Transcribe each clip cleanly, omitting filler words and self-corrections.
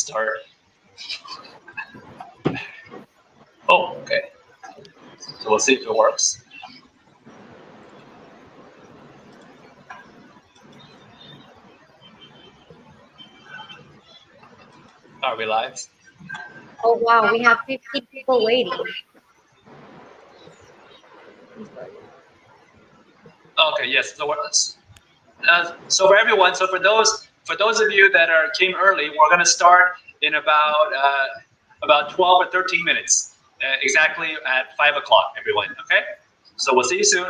Start. Oh, okay. So we'll see if it works. Are we live? Oh wow, we have 50 people waiting. Okay, yes. So for everyone, so for those of you that came early, we're going to start in about 12 or 13 minutes, exactly at 5 o'clock. Everyone, okay? So we'll see you soon.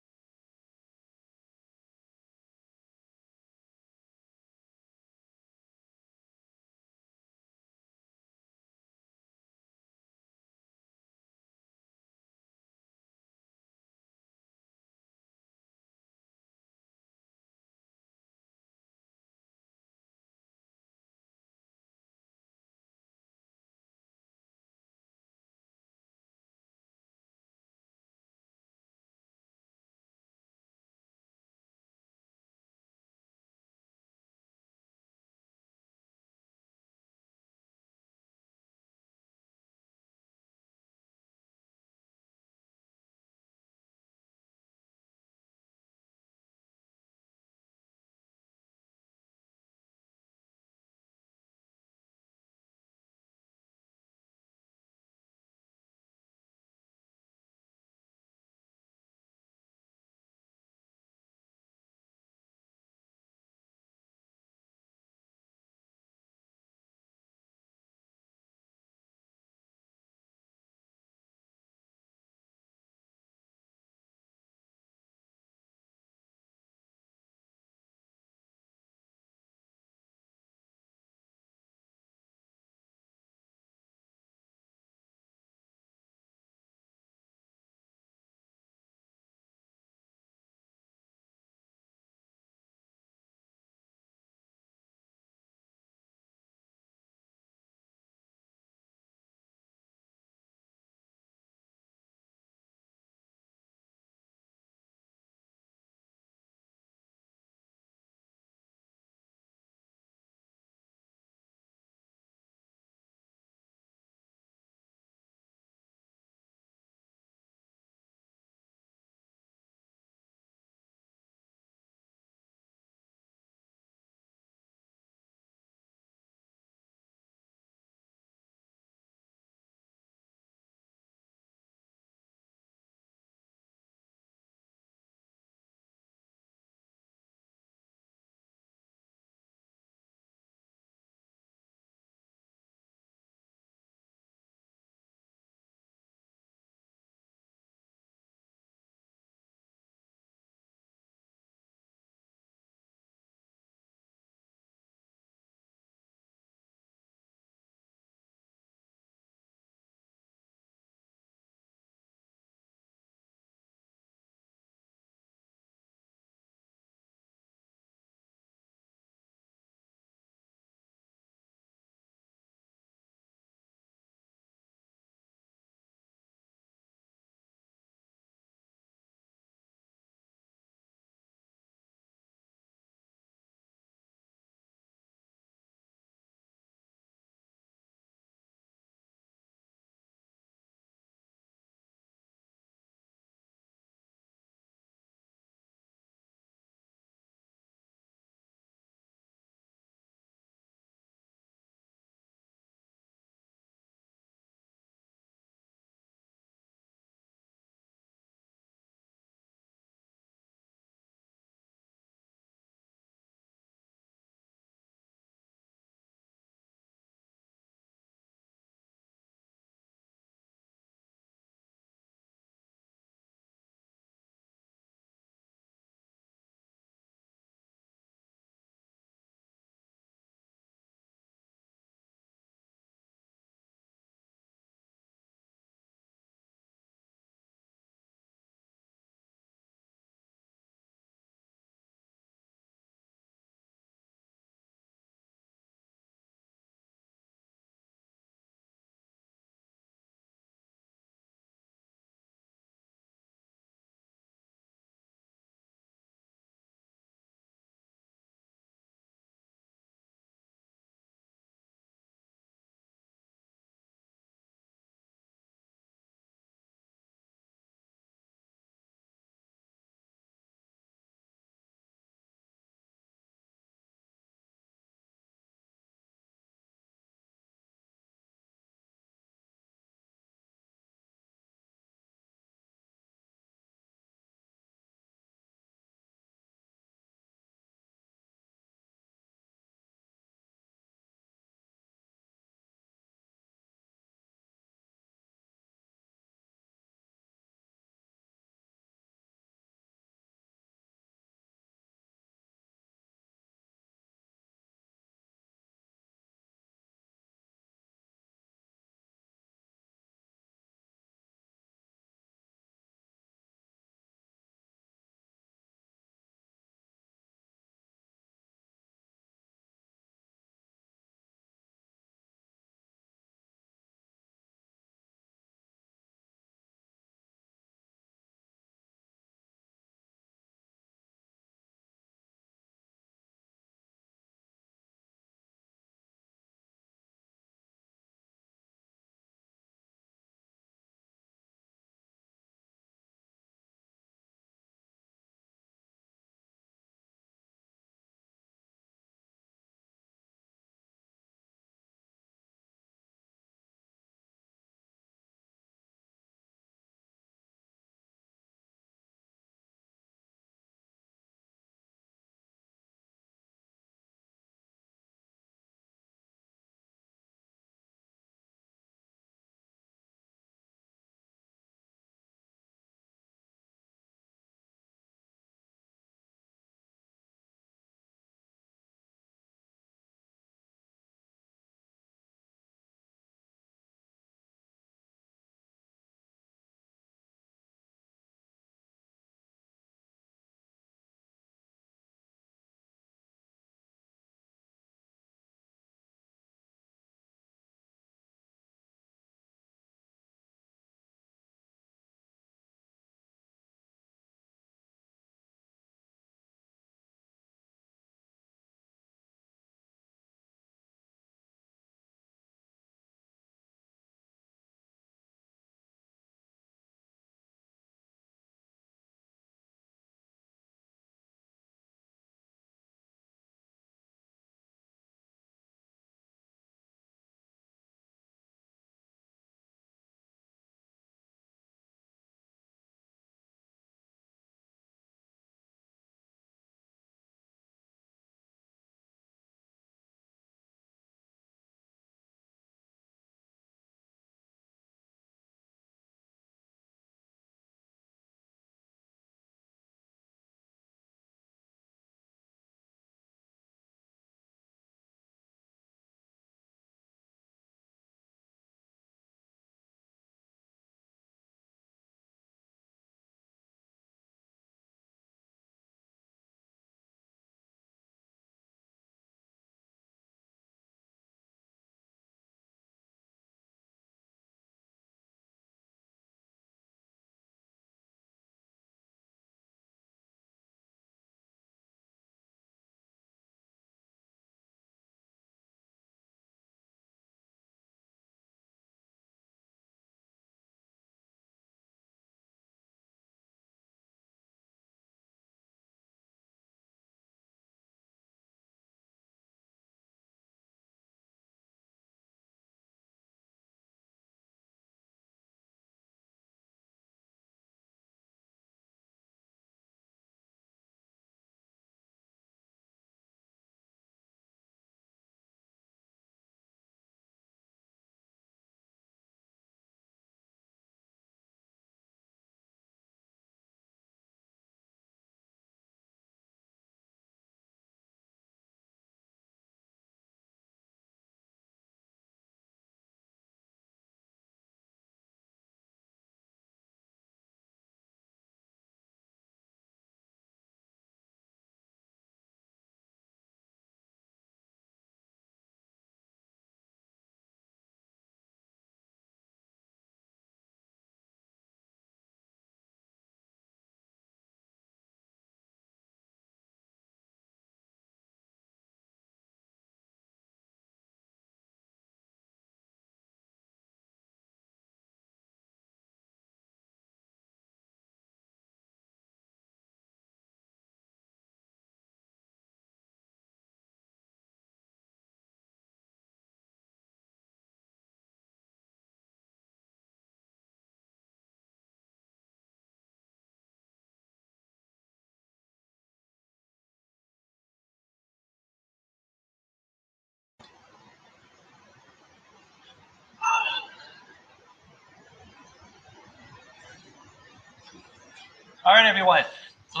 All right, everyone. So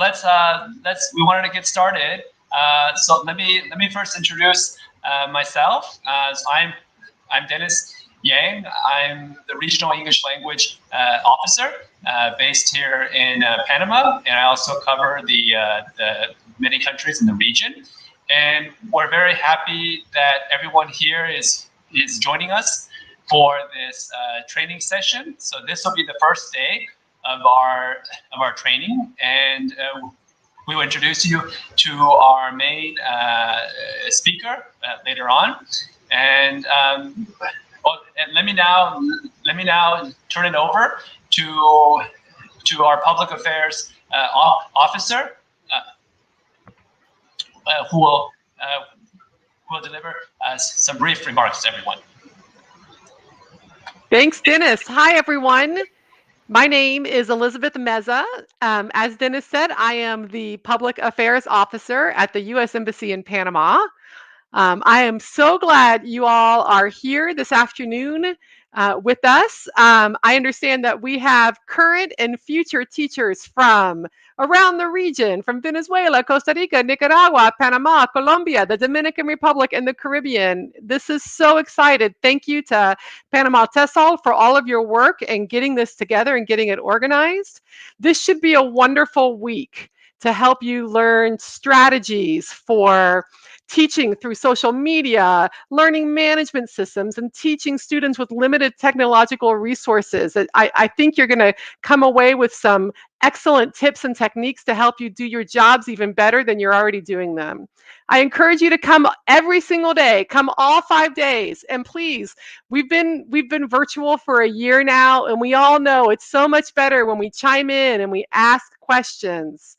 we wanted to get started. So let me first introduce myself. So I'm Dennis Yang. I'm the Regional English Language Officer based here in Panama, and I also cover the many countries in the region. And we're very happy that everyone here is joining us for this training session. So this will be the first day of our training, and we will introduce you to our main speaker later on. And, and let me now turn it over to our public affairs officer, who will deliver some brief remarks to everyone. Thanks, Dennis. Hi, everyone. My name is Elizabeth Meza. As Dennis said, I am the Public Affairs Officer at the U.S. Embassy in Panama. I am so glad you all are here this afternoon with us. I understand that we have current and future teachers from around the region, from Venezuela, Costa Rica, Nicaragua, Panama, Colombia, the Dominican Republic, and the Caribbean. This is so excited. Thank you to Panama TESOL for all of your work and getting this together and getting it organized. This should be a wonderful week to help you learn strategies for teaching through social media, learning management systems, and teaching students with limited technological resources. I think you're going to come away with some excellent tips and techniques to help you do your jobs even better than you're already doing them. I encourage you to come every single day, come all 5 days, and please, we've been virtual for a year now, and we all know it's so much better when we chime in and we ask questions.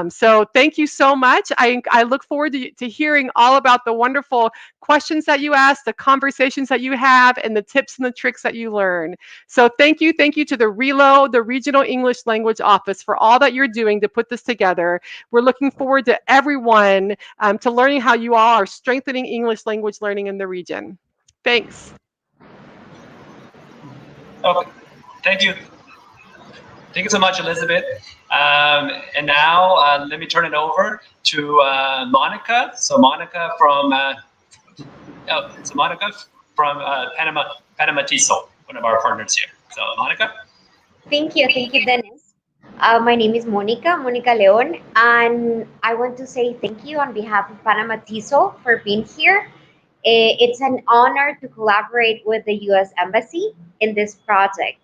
So thank you so much. I look forward to hearing all about the wonderful questions that you ask, the conversations that you have, and the tips and the tricks that you learn. So thank you to the RELO, the Regional English Language Office, for all that you're doing to put this together. We're looking forward to everyone to learning how you all are strengthening English language learning in the region. Thanks. Okay, thank you. Thank you so much, Elizabeth. And now let me turn it over to Monica. So Monica from Panama TESOL, one of our partners here. So Monica. Thank you, Dennis. My name is Monica Leon, and I want to say thank you on behalf of Panama TESOL for being here. It's an honor to collaborate with the U.S. Embassy in this project.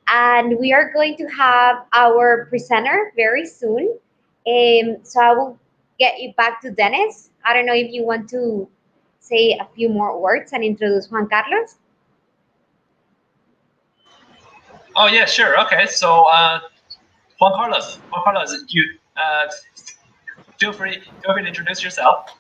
And we are going to have our presenter very soon. So I will get you back to Dennis. I don't know if you want to say a few more words and introduce Juan Carlos. Oh yeah, sure. Okay, so Juan Carlos, you feel free to introduce yourself.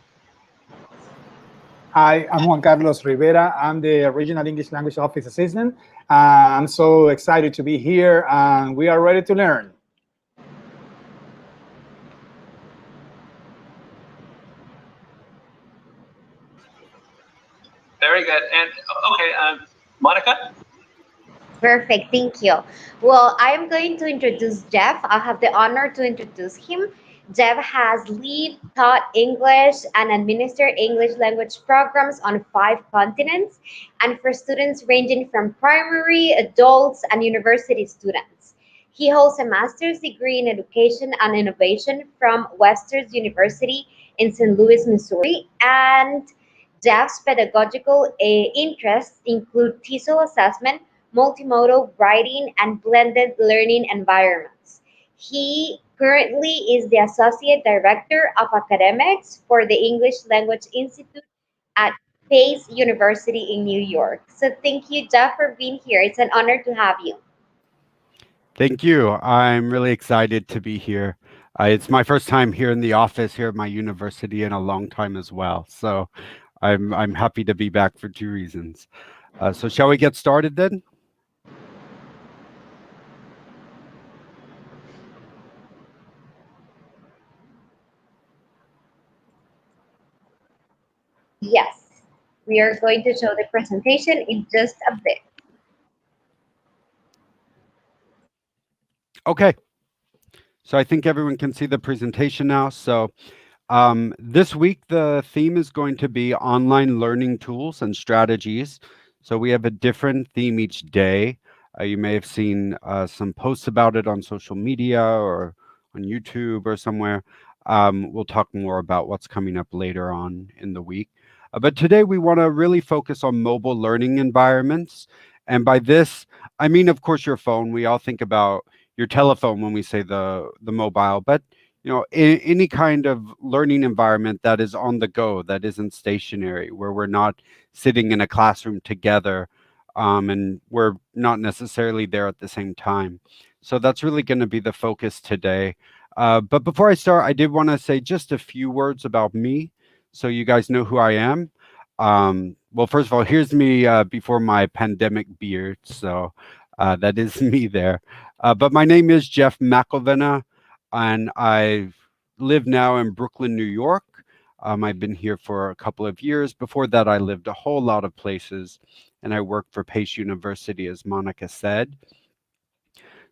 Hi, I'm Juan Carlos Rivera. I'm the Regional English Language Office Assistant. I'm so excited to be here, and we are ready to learn. Very good. And okay, Monica? Perfect, thank you. Well, I am going to introduce Jeff. I'll have the honor to introduce him. Jeff has lived, taught English, and administered English language programs on 5 continents, and for students ranging from primary, adults, and university students. He holds a master's degree in education and innovation from Western University in St. Louis, Missouri, and Jeff's pedagogical interests include TESOL assessment, multimodal writing, and blended learning environments. He currently is the Associate Director of Academics for the English Language Institute at Pace University in New York. So thank you, Jeff, for being here. It's an honor to have you. Thank you. I'm really excited to be here. It's my first time here in the office here at my university in a long time as well. So I'm happy to be back for 2 reasons. So shall we get started then? Yes, we are going to show the presentation in just a bit. Okay. So I think everyone can see the presentation now. So this week, the theme is going to be online learning tools and strategies. So we have a different theme each day. You may have seen some posts about it on social media or on YouTube or somewhere. We'll talk more about what's coming up later on in the week. But today we want to really focus on mobile learning environments. And by this, I mean, of course, your phone. We all think about your telephone when we say the mobile, but any kind of learning environment that is on the go, that isn't stationary, where we're not sitting in a classroom together, and we're not necessarily there at the same time. So that's really going to be the focus today. But before I start, I did want to say just a few words about me so you guys know who I am. Well, first of all, here's me before my pandemic beard. So that is me there. But my name is Jeff McElvenna, and I live now in Brooklyn, New York. I've been here for a couple of years. Before that, I lived a whole lot of places, and I worked for Pace University, as Monica said.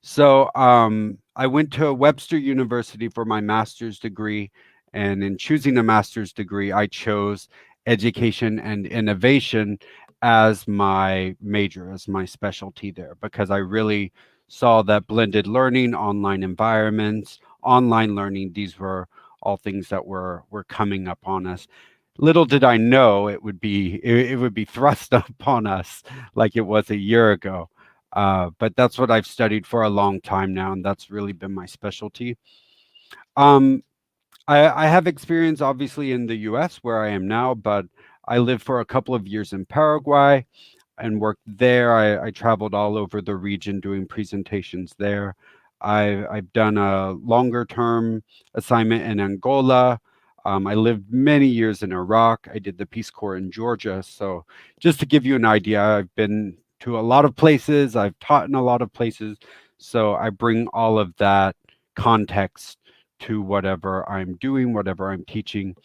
So I went to Webster University for my master's degree. And in choosing a master's degree, I chose education and innovation as my major, as my specialty there, because I really saw that blended learning, online environments, online learning, these were all things that were coming up on us. Little did I know it would be thrust upon us like it was a year ago. But that's what I've studied for a long time now, and that's really been my specialty. Um, I have experience obviously in the US where I am now, but I lived for a couple of years in Paraguay and worked there. I traveled all over the region doing presentations there. I've done a longer term assignment in Angola. I lived many years in Iraq. I did the Peace Corps in Georgia. So just to give you an idea, I've been to a lot of places. I've taught in a lot of places. So I bring all of that context to whatever I'm doing, whatever I'm teaching.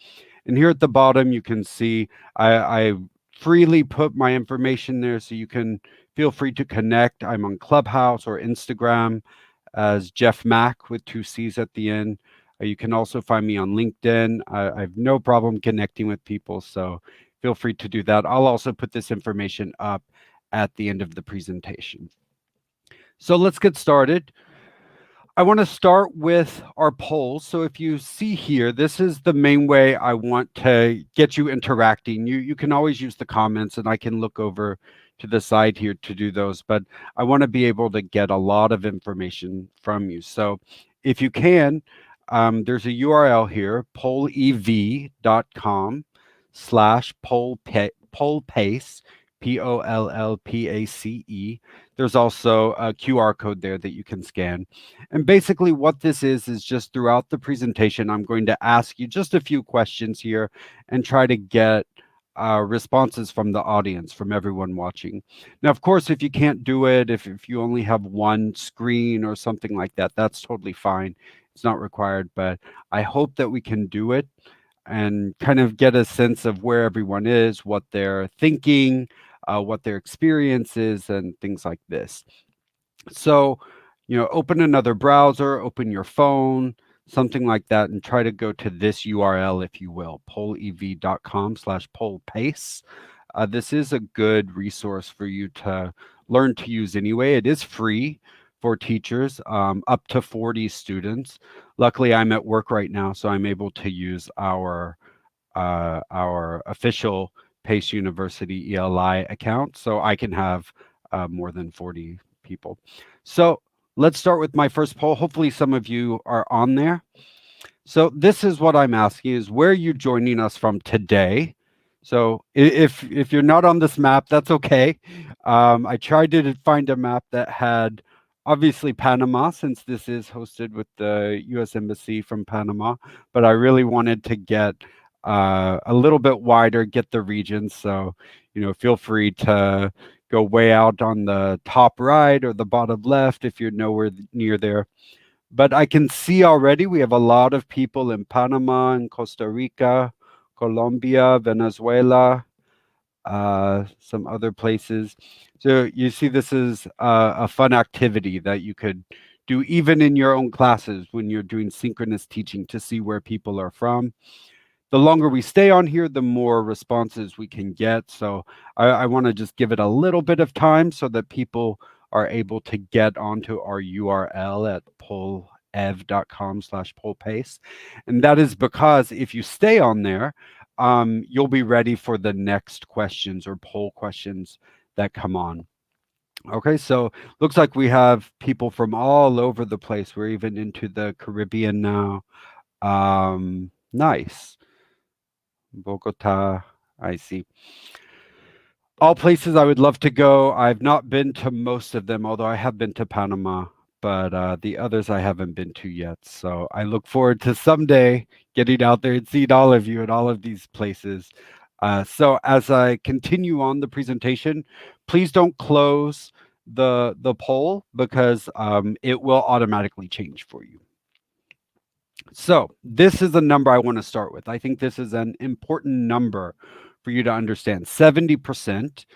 And here at the bottom, you can see I freely put my information there, so you can feel free to connect. I'm on Clubhouse or Instagram as Jeff Mack with 2 C's at the end. You can also find me on LinkedIn. I have no problem connecting with people, so feel free to do that. I'll also put this information up at the end of the presentation. So let's get started. I want to start with our polls. So if you see here, this is the main way I want to get you interacting. You can always use the comments, and I can look over to the side here to do those, but I want to be able to get a lot of information from you. So if you can, there's a URL here, pollev.com/pollpace, POLLPACE. There's also a QR code there that you can scan. And basically what this is just throughout the presentation, I'm going to ask you just a few questions here and try to get responses from the audience, from everyone watching. Now, of course, if you can't do it, if you only have one screen or something like that, that's totally fine. It's not required, but I hope that we can do it and kind of get a sense of where everyone is, what they're thinking, what their experience is, and things like this. So, open another browser, open your phone, something like that, and try to go to this URL, if you will, pollev.com/pollpace. This is a good resource for you to learn to use anyway. It is free for teachers, up to 40 students. Luckily, I'm at work right now, so I'm able to use our official Pace University ELI account, so I can have more than 40 people. So let's start with my first poll. Hopefully some of you are on there. So this is what I'm asking is, where are you joining us from today? So if you're not on this map, that's okay. I tried to find a map that had obviously Panama, since this is hosted with the U.S. Embassy from Panama, but I really wanted to get a little bit wider, get the regions. So, feel free to go way out on the top right or the bottom left if you're nowhere near there. But I can see already we have a lot of people in Panama and Costa Rica, Colombia, Venezuela, some other places. So you see this is a fun activity that you could do even in your own classes when you're doing synchronous teaching to see where people are from. The longer we stay on here, the more responses we can get. So I want to just give it a little bit of time so that people are able to get onto our URL at polev.com/polepace. And that is because if you stay on there, you'll be ready for the next questions or poll questions that come on. Okay, so looks like we have people from all over the place. We're even into the Caribbean now. Nice. Bogota, I see. All places I would love to go. I've not been to most of them, although I have been to Panama, but the others I haven't been to yet. So I look forward to someday getting out there and seeing all of you at all of these places. So as I continue on the presentation, please don't close the poll because it will automatically change for you. So this is the number I want to start with. I think this is an important number for you to understand, 70%.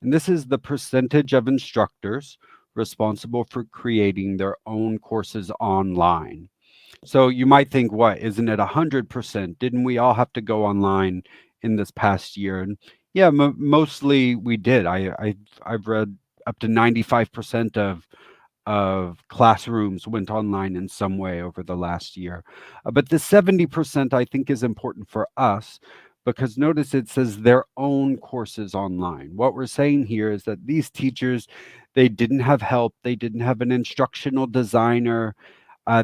And this is the percentage of instructors responsible for creating their own courses online. So you might think, what, isn't it 100%? Didn't we all have to go online in this past year? And yeah, mostly we did. I've read up to 95% of classrooms went online in some way over the last year. But the 70% I think is important for us because notice it says their own courses online. What we're saying here is that these teachers, they didn't have help. They didn't have an instructional designer.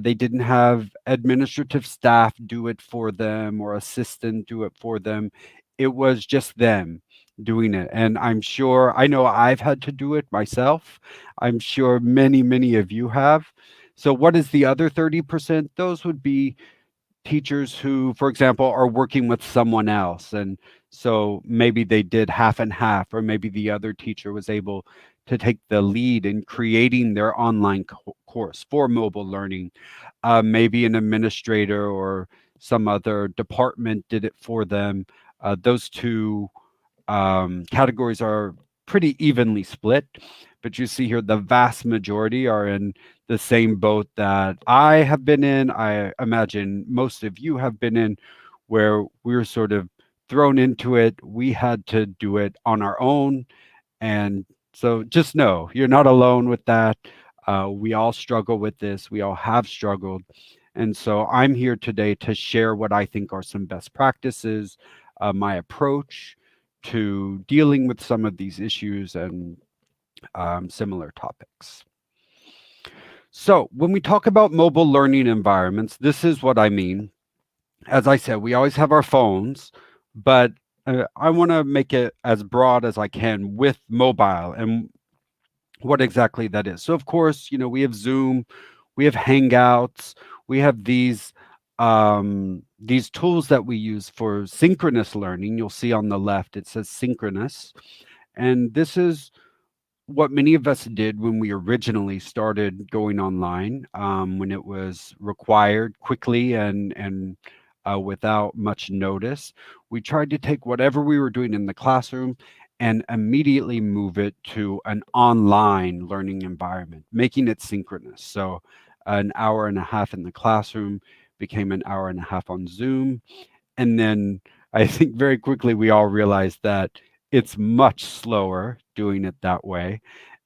They didn't have administrative staff do it for them or assistant do it for them. It was just them doing it. And I'm sure, I know I've had to do it myself. I'm sure many, many of you have. So what is the other 30%? Those would be teachers who, for example, are working with someone else. And so maybe they did half and half, or maybe the other teacher was able to take the lead in creating their online course for mobile learning. Maybe an administrator or some other department did it for them. Those two categories are pretty evenly split, but you see here the vast majority are in the same boat that I have been in. I imagine most of you have been in, where we were sort of thrown into it. We had to do it on our own. And so just know you're not alone with that. We all struggle with this. We all have struggled. And so I'm here today to share what I think are some best practices, my approach to dealing with some of these issues and similar topics. So when we talk about mobile learning environments, this is what I mean. As I said, we always have our phones, but I want to make it as broad as I can with mobile and what exactly that is. So of course, you know, we have Zoom, we have Hangouts, we have these tools that we use for synchronous learning. You'll see on the left, it says synchronous. And this is what many of us did when we originally started going online, when it was required quickly and without much notice. We tried to take whatever we were doing in the classroom and immediately move it to an online learning environment, making it synchronous. So an hour and a half in the classroom became an hour and a half on Zoom. And then I think very quickly we all realized that it's much slower doing it that way.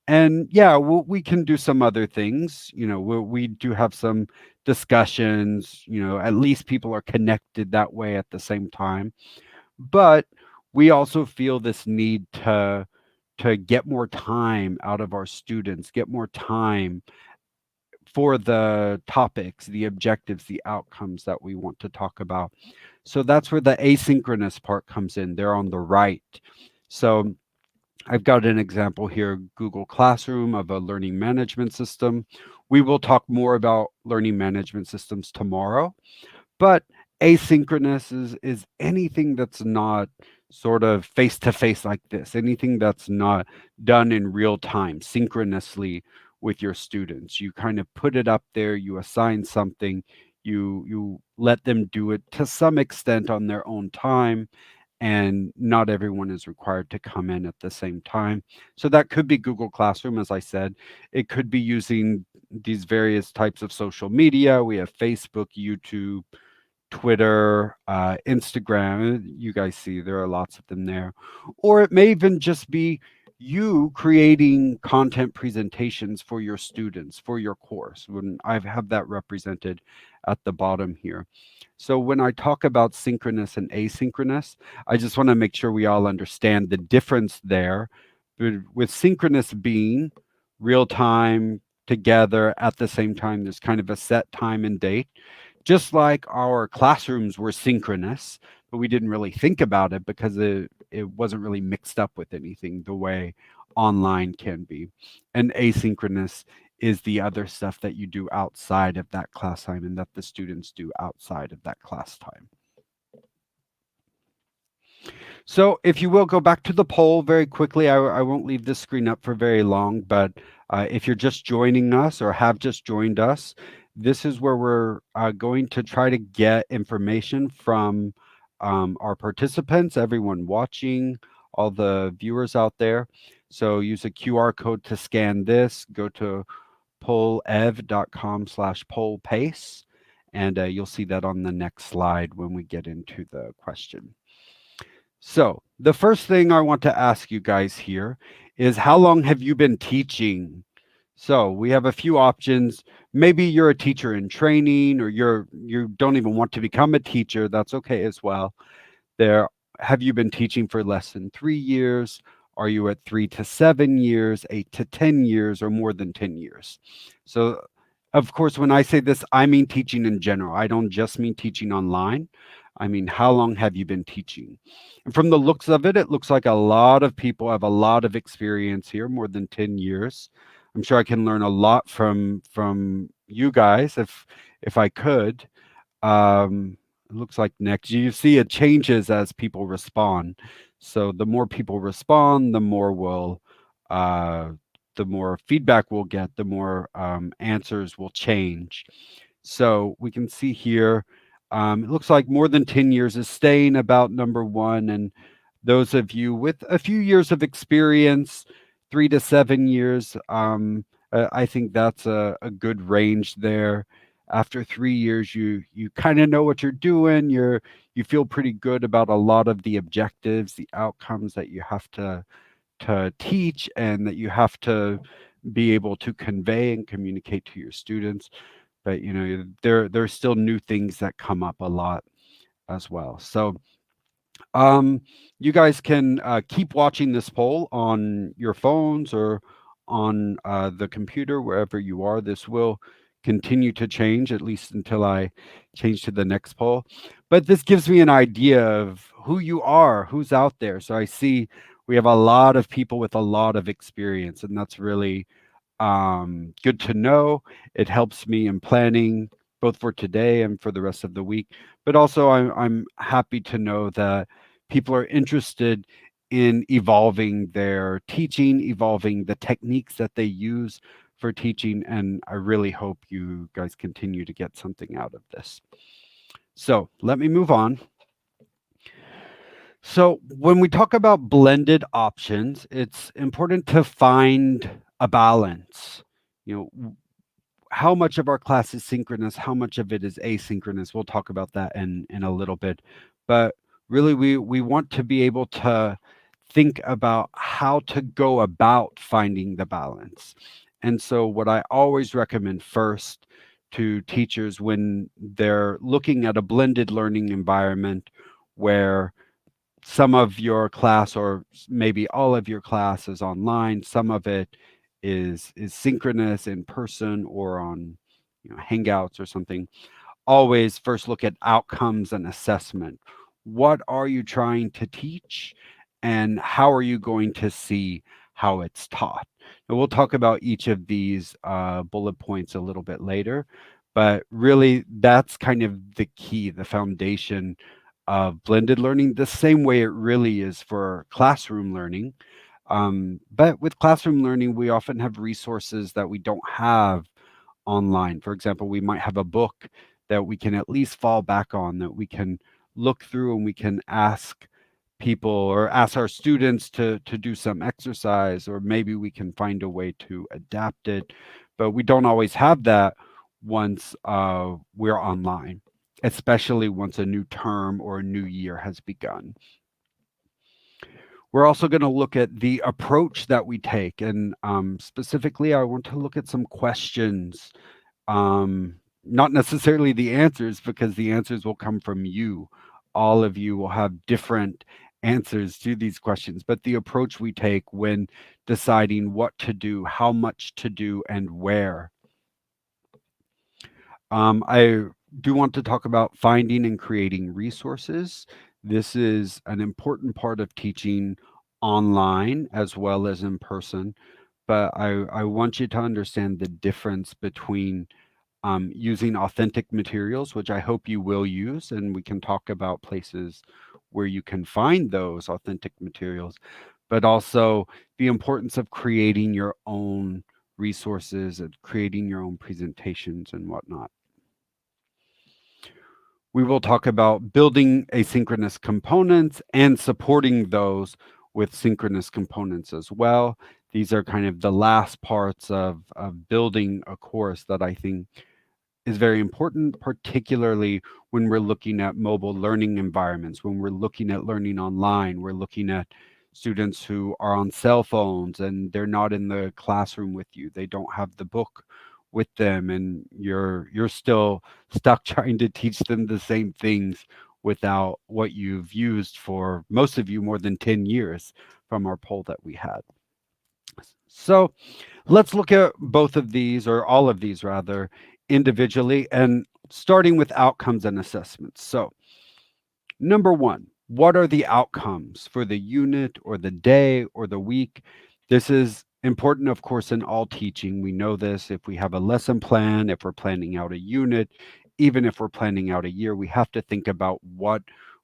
And yeah, we can do some other things. You know, we do have some discussions, you know, at least people are connected that way at the same time. But we also feel this need to get more time out of our students, get more time for the topics, the objectives, the outcomes that we want to talk about. So that's where the asynchronous part comes in. They're on the right. So I've got an example here, Google Classroom, of a learning management system. We will talk more about learning management systems tomorrow, but asynchronous is anything that's not sort of face-to-face like this, anything that's not done in real time, synchronously with your students. You kind of put it up there, you assign something, you let them do it to some extent on their own time, and not everyone is required to come in at the same time. So that could be Google Classroom, as I said. It could be using these various types of social media. We have Facebook, YouTube, Twitter, Instagram. You guys see there are lots of them there. Or it may even just be you creating content presentations for your students, for your course. When I have that represented at the bottom here. So when I talk about synchronous and asynchronous, I just want to make sure we all understand the difference there. With synchronous being real time together at the same time, there's kind of a set time and date. Just like our classrooms were synchronous, but we didn't really think about it because it wasn't really mixed up with anything the way online can be. And asynchronous is the other stuff that you do outside of that class time and that the students do outside of that class time. So if you will go back to the poll very quickly, I won't leave this screen up for very long, but if you're just joining us or have just joined us, this is where we're going to try to get information from our participants, everyone watching, all the viewers out there. So use a QR code to scan this, go to pollev.com/pollpace, and you'll see that on the next slide when we get into the question. So the first thing I want to ask you guys here is how long have you been teaching? So we have a few options. Maybe you're a teacher in training or you don't even want to become a teacher. That's okay as well. There, have you been teaching for less than 3 years? Are you at 3 to 7 years, 8 to 10 years, or more than 10 years? So of course, when I say this, I mean teaching in general. I don't just mean teaching online. I mean, how long have you been teaching? And from the looks of it, it looks like a lot of people have a lot of experience here, more than 10 years. I'm sure I can learn a lot from you guys if I could. It looks like next you see it changes as people respond. So the more people respond, uh, the more feedback we'll get, the more answers will change. So we can see here, it looks like more than 10 years is staying about number one. And those of you with a few years of experience, 3 to 7 years, I think that's a good range there. After 3 years, you kind of know what you're doing. You feel pretty good about a lot of the objectives, the outcomes that you have to teach and that you have to be able to convey and communicate to your students. But you know, there's still new things that come up a lot as well. So you guys can keep watching this poll on your phones or on the computer, wherever you are. This will continue to change, at least until I change to the next poll. But this gives me an idea of who you are, who's out there. So I see we have a lot of people with a lot of experience, and that's really good to know. It helps me in planning both for today and for the rest of the week. But also, I'm happy to know that people are interested in evolving their teaching, evolving the techniques that they use for teaching. And I really hope you guys continue to get something out of this. So let me move on. So when we talk about blended options, it's important to find a balance. You know, how much of our class is synchronous, how much of it is asynchronous. We'll talk about that in a little bit. But really, we want to be able to think about how to go about finding the balance. And so what I always recommend first to teachers when they're looking at a blended learning environment where some of your class or maybe all of your class is online, some of it is synchronous in person or on hangouts or something. Always first look at outcomes and assessment. What are you trying to teach and how are you going to see how it's taught? And we'll talk about each of these bullet points a little bit later, but really that's kind of the key, the foundation of blended learning, the same way it really is for classroom learning. But with classroom learning, we often have resources that we don't have online. For example, we might have a book that we can at least fall back on, that we can look through and we can ask people or ask our students to do some exercise, or maybe we can find a way to adapt it. But we don't always have that once we're online, especially once a new term or a new year has begun. We're also going to look at the approach that we take. And specifically, I want to look at some questions, not necessarily the answers, because the answers will come from you. All of you will have different answers to these questions, but the approach we take when deciding what to do, how much to do, and where. I do want to talk about finding and creating resources. This is an important part of teaching online as well as in person, but I want you to understand the difference between using authentic materials, which I hope you will use, and we can talk about places where you can find those authentic materials, but also the importance of creating your own resources and creating your own presentations and whatnot. We will talk about building asynchronous components and supporting those with synchronous components as well. These are kind of the last parts of building a course that I think is very important, particularly when we're looking at mobile learning environments, when we're looking at learning online, we're looking at students who are on cell phones and they're not in the classroom with you. They don't have the book with them, and you're still stuck trying to teach them the same things without what you've used for most of you more than 10 years from our poll that we had. So let's look at both of these, or all of these rather, individually, and starting with outcomes and assessments. So number one, what are the outcomes for the unit or the day or the week? This is important, of course, in all teaching. We know this. If we have a lesson plan, if we're planning out a unit, even if we're planning out a year, we have to think about what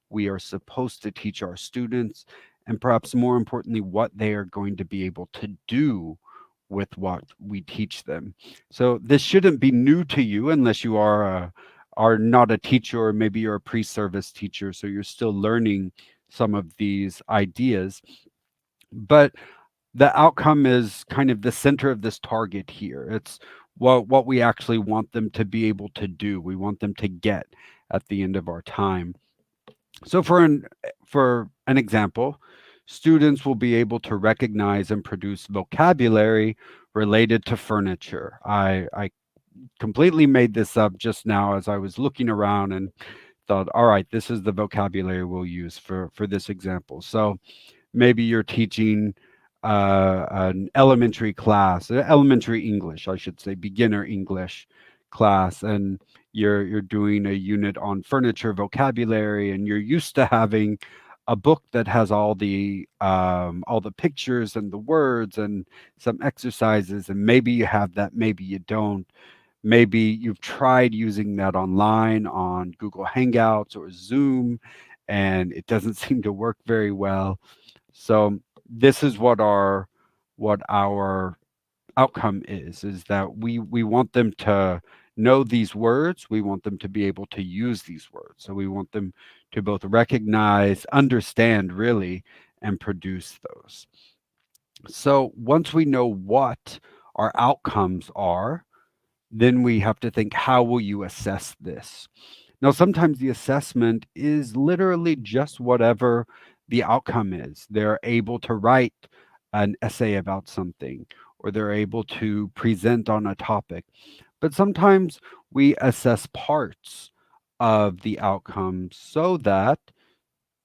we are supposed to teach our students, and perhaps more importantly, what they are going to be able to do with what we teach them. So this shouldn't be new to you unless you are not a teacher, or maybe you're a pre-service teacher, so you're still learning some of these ideas. But the outcome is kind of the center of this target here. It's what we actually want them to be able to do. We want them to get at the end of our time. So for an example, students will be able to recognize and produce vocabulary related to furniture. I completely made this up just now as I was looking around and thought, all right, this is the vocabulary we'll use for this example. So maybe you're teaching an elementary class, elementary English, I should say, beginner English class, and you're doing a unit on furniture vocabulary, and you're used to having a book that has all the pictures and the words and some exercises, and maybe you have that, maybe you don't. Maybe you've tried using that online on Google Hangouts or Zoom, and it doesn't seem to work very well. So this is what our outcome is that we want them to know these words. We want them to be able to use these words. So we want them to both recognize, understand really, and produce those. So once we know what our outcomes are, then we have to think, how will you assess this? Now, sometimes the assessment is literally just whatever the outcome is. They're able to write an essay about something, or they're able to present on a topic. But sometimes we assess parts of the outcome so that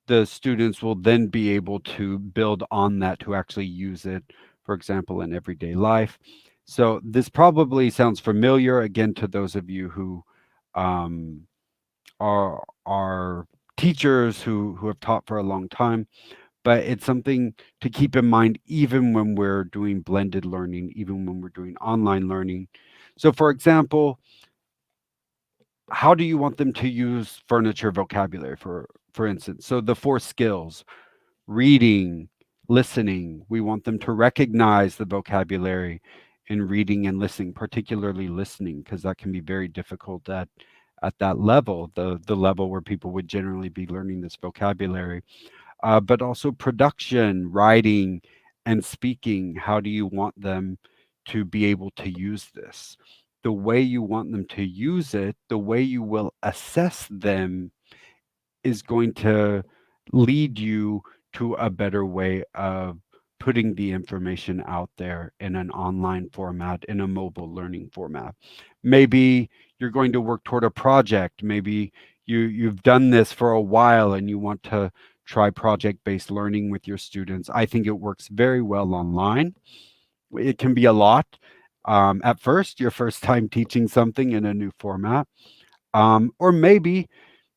the students will then be able to build on that to actually use it, for example, in everyday life. So this probably sounds familiar, again, to those of you who are teachers who have taught for a long time, but it's something to keep in mind even when we're doing blended learning, even when we're doing online learning. So for example, how do you want them to use furniture vocabulary, for instance? So the 4 skills: reading, listening. We want them to recognize the vocabulary in reading and listening, particularly listening, because that can be very difficult at that level, the level where people would generally be learning this vocabulary. but also production, writing, and speaking. How do you want them to be able to use this? The way you want them to use it, the way you will assess them is going to lead you to a better way of putting the information out there in an online format, in a mobile learning format. Maybe you're going to work toward a project. Maybe you've done this for a while and you want to try project-based learning with your students. I think it works very well online. It can be a lot at first, your first time teaching something in a new format. Or maybe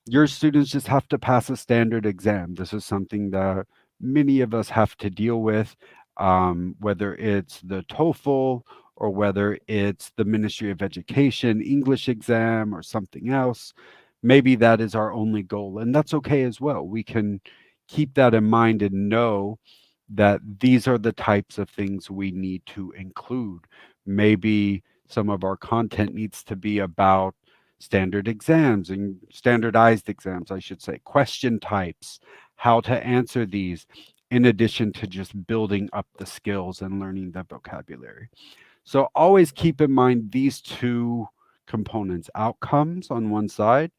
your students just have to pass a standard exam. This is something that many of us have to deal with, whether it's the TOEFL or whether it's the Ministry of Education English exam or something else. Maybe that is our only goal, and that's okay as well. We can keep that in mind and know that these are the types of things we need to include. Maybe some of our content needs to be about standard exams and standardized exams, I should say, question types, how to answer these, in addition to just building up the skills and learning the vocabulary. So always keep in mind these two components, outcomes on one side,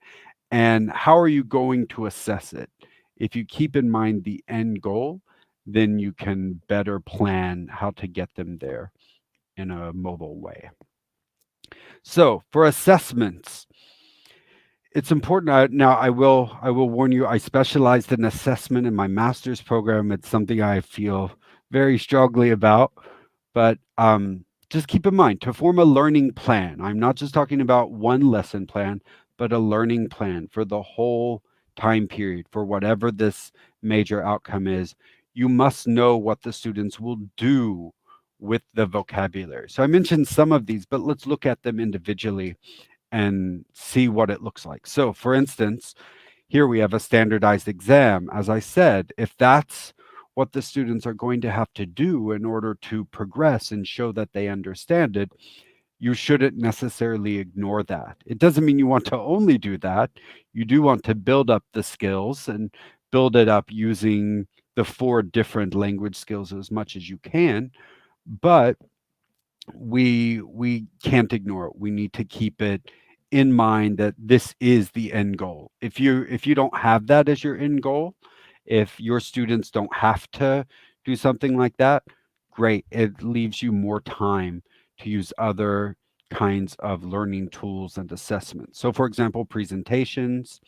and how are you going to assess it? If you keep in mind the end goal, then you can better plan how to get them there in a mobile way. So for assessments, it's important. Now, I will warn you. I specialized in assessment in my master's program. It's something I feel very strongly about. But just keep in mind to form a learning plan. I'm not just talking about one lesson plan, but a learning plan for the whole time period for whatever this major outcome is. You must know what the students will do with the vocabulary. So I mentioned some of these, but let's look at them individually and see what it looks like. So for instance, here we have a standardized exam. As I said, if that's what the students are going to have to do in order to progress and show that they understand it, you shouldn't necessarily ignore that. It doesn't mean you want to only do that. You do want to build up the skills and build it up using the 4 different language skills as much as you can, but we can't ignore it. We need to keep it in mind that this is the end goal. If you don't have that as your end goal, if your students don't have to do something like that, great. It leaves you more time to use other kinds of learning tools and assessments. So for example, presentations,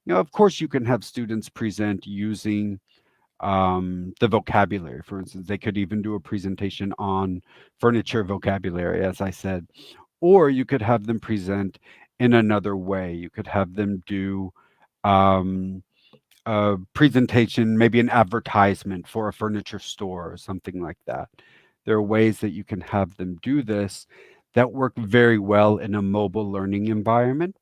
of course you can have students present using the vocabulary. For instance, they could even do a presentation on furniture vocabulary, as I said, or you could have them present in another way. You could have them do um, a presentation, maybe an advertisement for a furniture store or something like that. There are ways that you can have them do this that work very well in a mobile learning environment.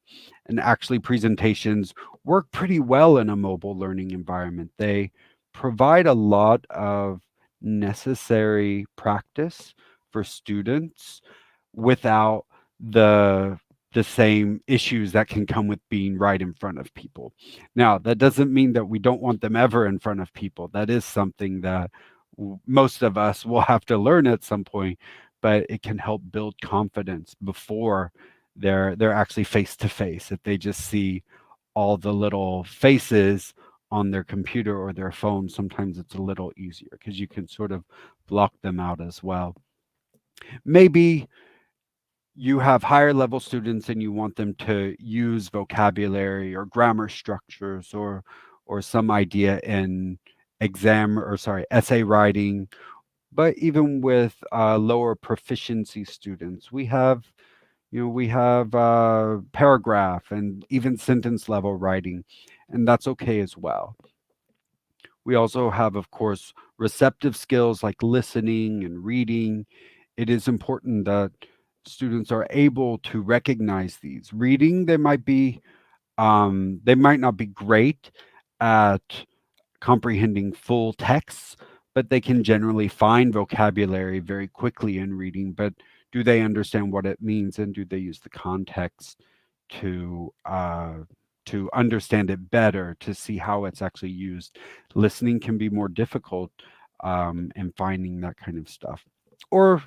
And actually, presentations work pretty well in a mobile learning environment. They provide a lot of necessary practice for students without the the same issues that can come with being right in front of people. Now, that doesn't mean that we don't want them ever in front of people. That is something that most of us will have to learn at some point, but it can help build confidence before they're actually face to face. If they just see all the little faces on their computer or their phone, sometimes it's a little easier because you can sort of block them out as well. Maybe you have higher level students and you want them to use vocabulary or grammar structures or some idea in essay writing. But even with lower proficiency students, we have paragraph and even sentence level writing, and that's okay as well. We also have, of course, receptive skills like listening and reading. It is important that students are able to recognize these. Reading, they might not be great at comprehending full texts, but they can generally find vocabulary very quickly in reading. But do they understand what it means, and do they use the context to to understand it better, to see how it's actually used. Listening can be more difficult, and finding that kind of stuff. Or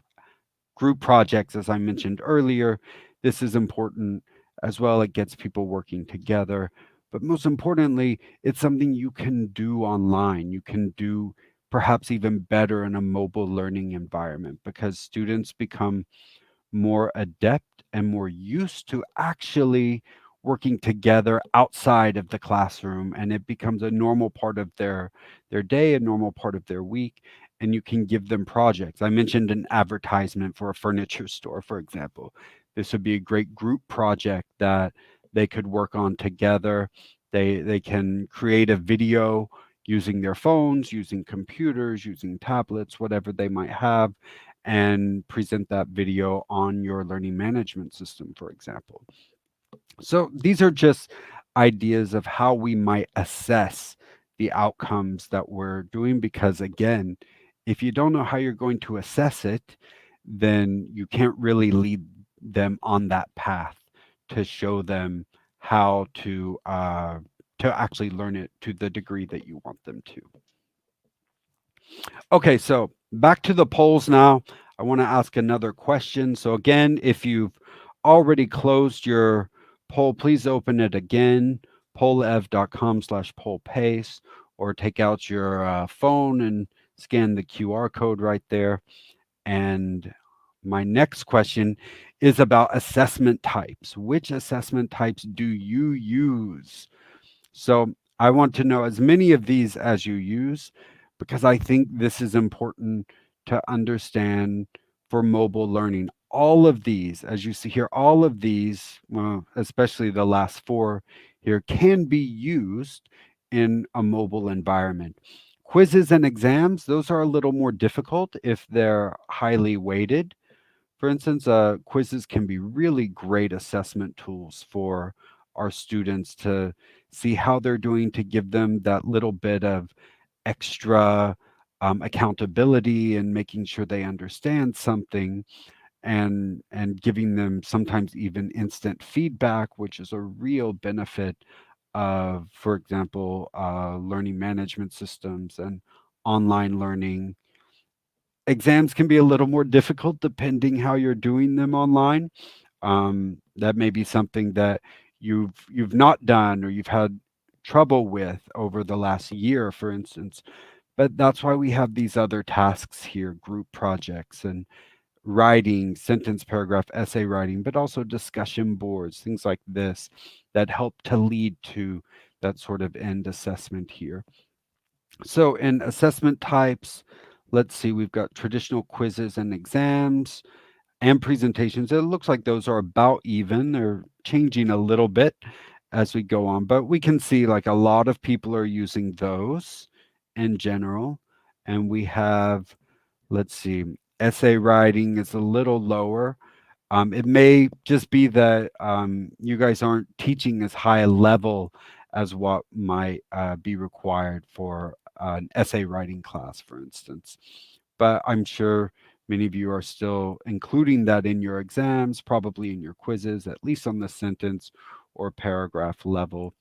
group projects, as I mentioned earlier, this is important as well. It gets people working together. But most importantly, it's something you can do online. You can do perhaps even better in a mobile learning environment because students become more adept and more used to actually working together outside of the classroom, and it becomes a normal part of their day, a normal part of their week. And you can give them projects. I mentioned an advertisement for a furniture store, for example. This would be a great group project that they could work on together. They can create a video using their phones, using computers, using tablets, whatever they might have, and present that video on your learning management system, for example. So these are just ideas of how we might assess the outcomes that we're doing, because again, if you don't know how you're going to assess it, then you can't really lead them on that path to show them how to actually learn it to the degree that you want them to. Okay, so back to the polls now. I want to ask another question. So again, if you've already closed your poll, please open it again, pollev.com/poll pace, or take out your phone and scan the QR code right there. And my next question is about assessment types. Which assessment types do you use? So I want to know as many of these as you use, because I think this is important to understand for mobile learning. All of these, as you see here, all of these, well, especially the last four here, can be used in a mobile environment. Quizzes and exams, those are a little more difficult if they're highly weighted. For instance, quizzes can be really great assessment tools for our students to see how they're doing, to give them that little bit of extra accountability and making sure they understand something, and giving them sometimes even instant feedback, which is a real benefit of, for example, learning management systems and online learning. Exams can be a little more difficult depending how you're doing them online. That may be something that you've not done or you've had trouble with over the last year, for instance. But that's why we have these other tasks here, group projects and writing, sentence, paragraph, essay writing, but also discussion boards, things like this that help to lead to that sort of end assessment here. So in assessment types, let's see, we've got traditional quizzes and exams and presentations. It looks like those are about even. They're changing a little bit as we go on, but we can see like a lot of people are using those in general. And we have, let's see, essay writing is a little lower. It may just be that you guys aren't teaching as high a level as what might be required for an essay writing class, for instance. But I'm sure many of you are still including that in your exams, probably in your quizzes, at least on the sentence or paragraph level.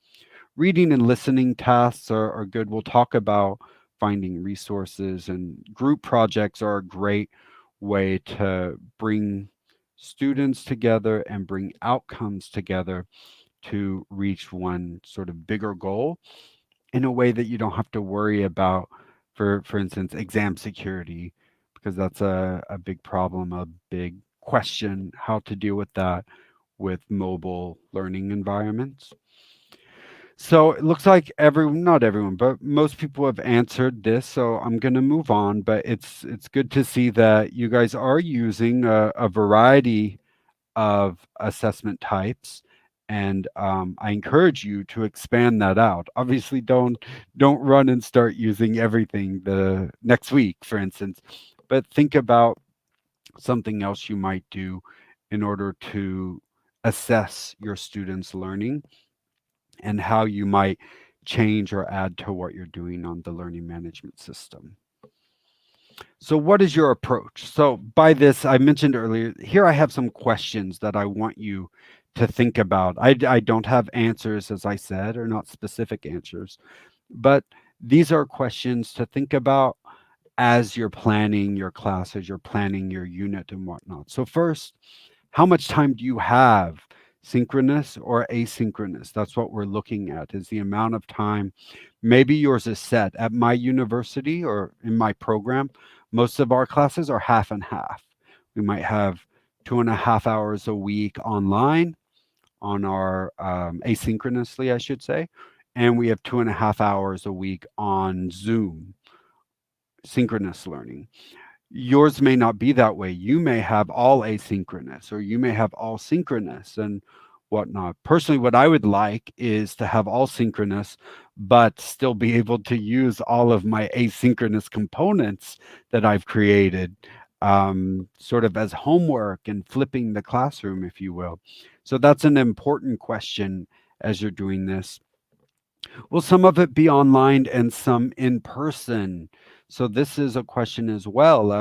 Reading and listening tasks are good. We'll talk about finding resources, and group projects are a great way to bring students together and bring outcomes together to reach one sort of bigger goal in a way that you don't have to worry about, for instance, exam security, because that's a big problem, a big question, how to deal with that with mobile learning environments. So it looks like not everyone, but most people have answered this. So I'm going to move on, but it's good to see that you guys are using a variety of assessment types, and I encourage you to expand that out. Obviously, don't run and start using everything the next week, for instance, but think about something else you might do in order to assess your students' learning, and how you might change or add to what you're doing on the learning management system. So what is your approach? So by this, I mentioned earlier, here I have some questions that I want you to think about. I don't have answers, as I said, or not specific answers, but these are questions to think about as you're planning your class, as you're planning your unit and whatnot. So first, how much time do you have? Synchronous or asynchronous? That's what we're looking at, is the amount of time. Maybe yours is set. At my university or in my program, most of our classes are half and half. We might have 2.5 hours a week online on our asynchronously, I should say, and we have 2.5 hours a week on Zoom, synchronous learning. Yours may not be that way. You may have all asynchronous or you may have all synchronous and whatnot. Personally, what I would like is to have all synchronous, but still be able to use all of my asynchronous components that I've created, sort of as homework and flipping the classroom, if you will. So that's an important question as you're doing this. Will some of it be online and some in person? So this is a question as well,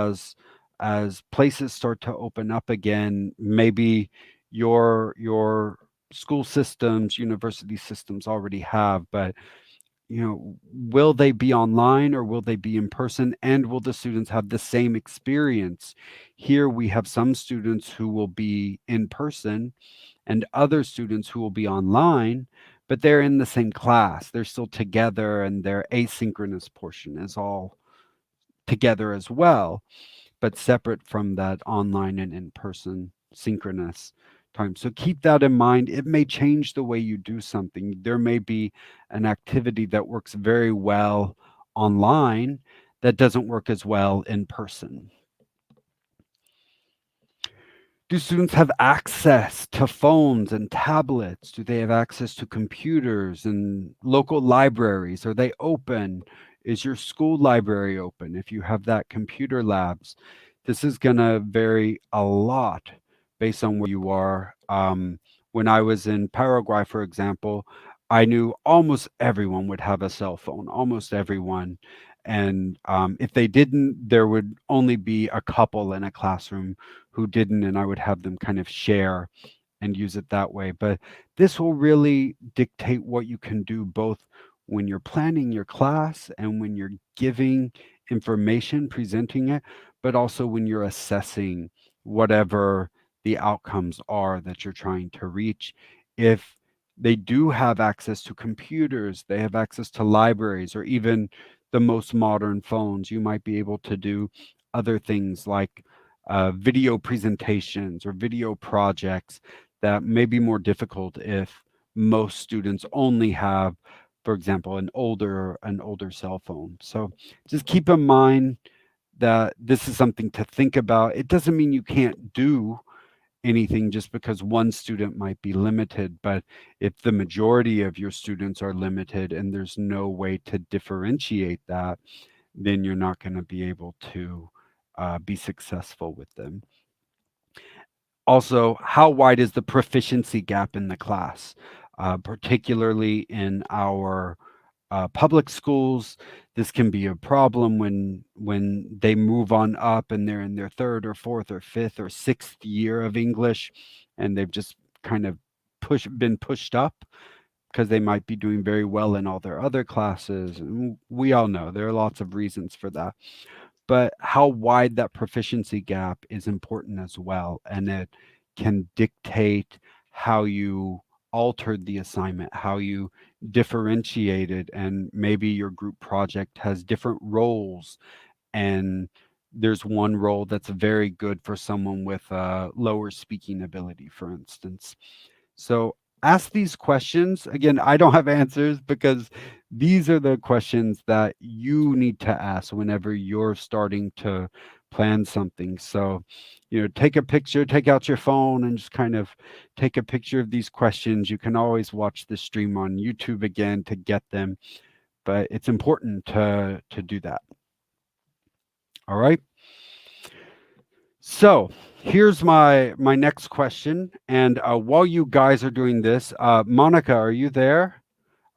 as places start to open up again. Maybe your school systems, university systems already have, but will they be online or will they be in person? And will the students have the same experience? Here we have some students who will be in person and other students who will be online, but they're in the same class. They're still together and their asynchronous portion is all together as well, but separate from that online and in-person synchronous time. So keep that in mind. It may change the way you do something. There may be an activity that works very well online that doesn't work as well in person. Do students have access to phones and tablets? Do they have access to computers and local libraries? Are they open? Is your school library open? If you have that computer labs, this is going to vary a lot based on where you are. When I was in Paraguay, for example, I knew almost everyone would have a cell phone, almost everyone. And if they didn't, there would only be a couple in a classroom who didn't, and I would have them kind of share and use it that way. But this will really dictate what you can do both when you're planning your class and when you're giving information, presenting it, but also when you're assessing whatever the outcomes are that you're trying to reach. If they do have access to computers, they have access to libraries, or even the most modern phones, you might be able to do other things like video presentations or video projects that may be more difficult if most students only have, for example, an older cell phone. So just keep in mind that this is something to think about. It doesn't mean you can't do anything just because one student might be limited, but if the majority of your students are limited and there's no way to differentiate that, then you're not going to be able to be successful with them. Also, how wide is the proficiency gap in the class, particularly in our public schools? This can be a problem when they move on up and they're in their third or fourth or fifth or sixth year of English, and they've just kind of been pushed up because they might be doing very well in all their other classes. And we all know there are lots of reasons for that. But how wide that proficiency gap is important as well. And it can dictate how you altered the assignment, how you differentiated, and maybe your group project has different roles. And there's one role that's very good for someone with lower speaking ability, for instance. So ask these questions. Again, I don't have answers because these are the questions that you need to ask whenever you're starting to plan something. So, take a picture, take out your phone and just kind of take a picture of these questions. You can always watch the stream on YouTube again to get them, but it's important to do that. All right. So here's my next question. And while you guys are doing this, Monica, are you there?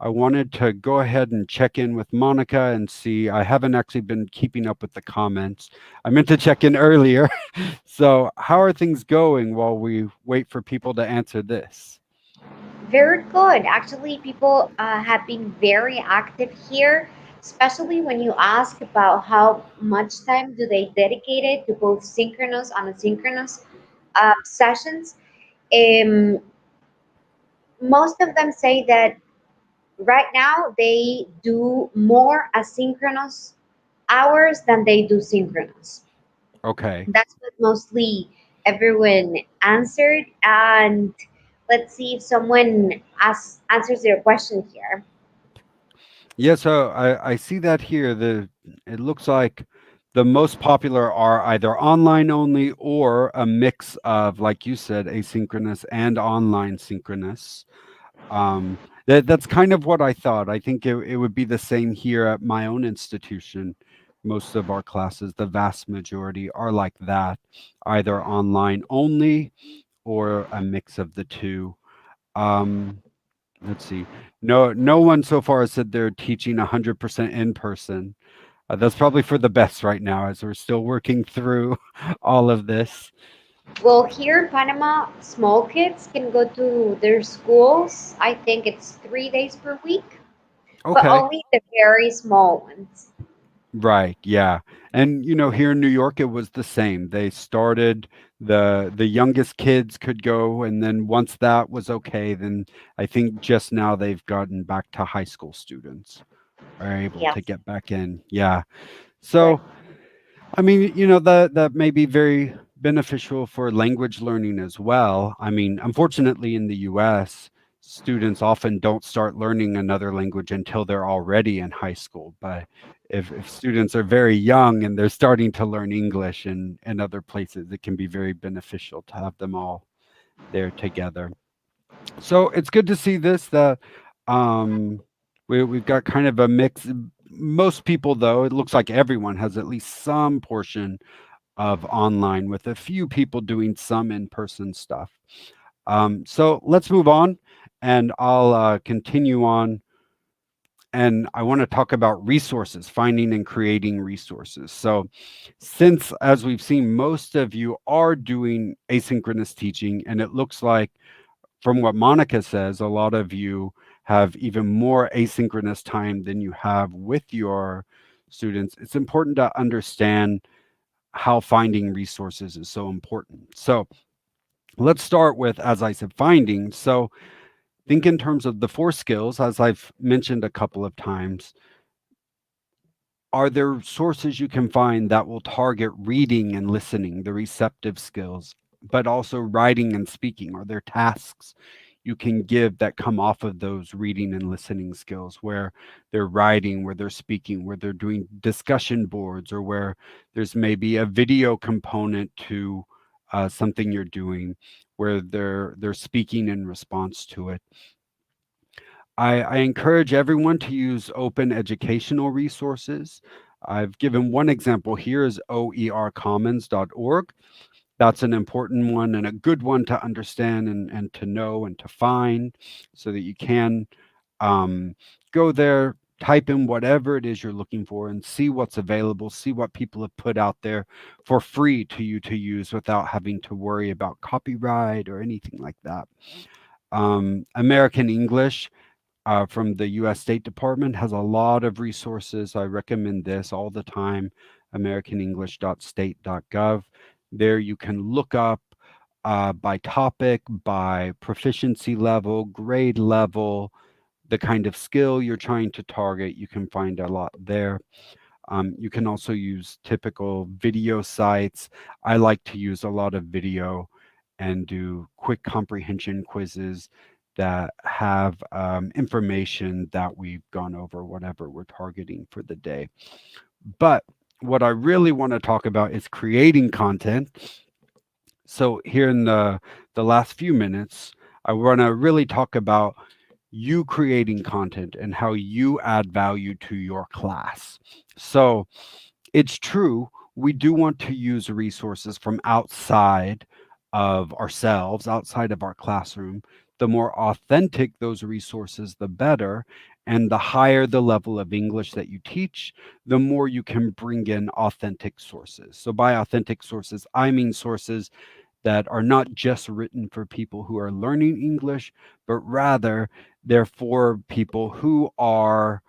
I wanted to go ahead and check in with Monica and see. I haven't actually been keeping up with the comments. I meant to check in earlier. So, how are things going while we wait for people to answer this? Very good. Actually, people have been very active here, especially when you ask about how much time do they dedicate it to both synchronous and asynchronous sessions. Um, Most of them say that right now they do more asynchronous hours than they do synchronous. Okay. That's what mostly everyone answered. And let's see if someone answers their question here. Yeah, so I see that here. It looks like the most popular are either online only or a mix of, like you said, asynchronous and online synchronous. That's kind of what I thought. I think it would be the same here at my own institution. Most of our classes, the vast majority, are like that, either online only or a mix of the two. Um, let's see. No one so far has said they're teaching 100% in person. That's probably for the best right now as we're still working through all of this. Well, here in Panama, small kids can go to their schools. I think it's 3 days per week, but Okay. only the very small ones. Right, yeah. And here in New York it was the same. They started the youngest kids could go, and then once that was okay, then I think just now they've gotten back to high school students are able to Yes, get back in. Yeah. correct. So I mean, that may be very beneficial for language learning as well. I mean, unfortunately, in the US, students often don't start learning another language until they're already in high school. But if students are very young and they're starting to learn English in other places, it can be very beneficial to have them all there together. So it's good to see this that um, we've got kind of a mix. Most people, though, it looks like everyone has at least some portion of online, with a few people doing some in-person stuff. So let's move on, and I'll continue on. And I want to talk about resources, finding and creating resources. So, since, as we've seen, most of you are doing asynchronous teaching, and it looks like from what Monica says, a lot of you have even more asynchronous time than you have with your students. It's important to understand how finding resources is so important. So let's start with, as I said, finding. So think in terms of the four skills, as I've mentioned a couple of times. Are there sources you can find that will target reading and listening, the receptive skills, but also writing and speaking? Are there tasks you can give that come off of those reading and listening skills, where they're writing, where they're speaking, where they're doing discussion boards, or where there's maybe a video component to something you're doing, where they're speaking in response to it? I encourage everyone to use open educational resources. I've given one example here is oercommons.org. That's an important one and a good one to understand and to know and to find, so that you can go there, type in whatever it is you're looking for, and see what's available, see what people have put out there for free to you to use without having to worry about copyright or anything like that. American English from the US State Department has a lot of resources. I recommend this all the time, americanenglish.state.gov. There you can look up by topic, by proficiency level, grade level, the kind of skill you're trying to target. You can find a lot there. You can also use typical video sites. I like to use a lot of video and do quick comprehension quizzes that have information that we've gone over, whatever we're targeting for the day. But what I really want to talk about is creating content. So here in the last few minutes, I want to really talk about you creating content and how you add value to your class. So it's true, we do want to use resources from outside of ourselves, outside of our classroom, The more authentic those resources, the better. And the higher the level of English that you teach, the more you can bring in authentic sources. So by authentic sources, I mean sources that are not just written for people who are learning English, but rather they're for people who are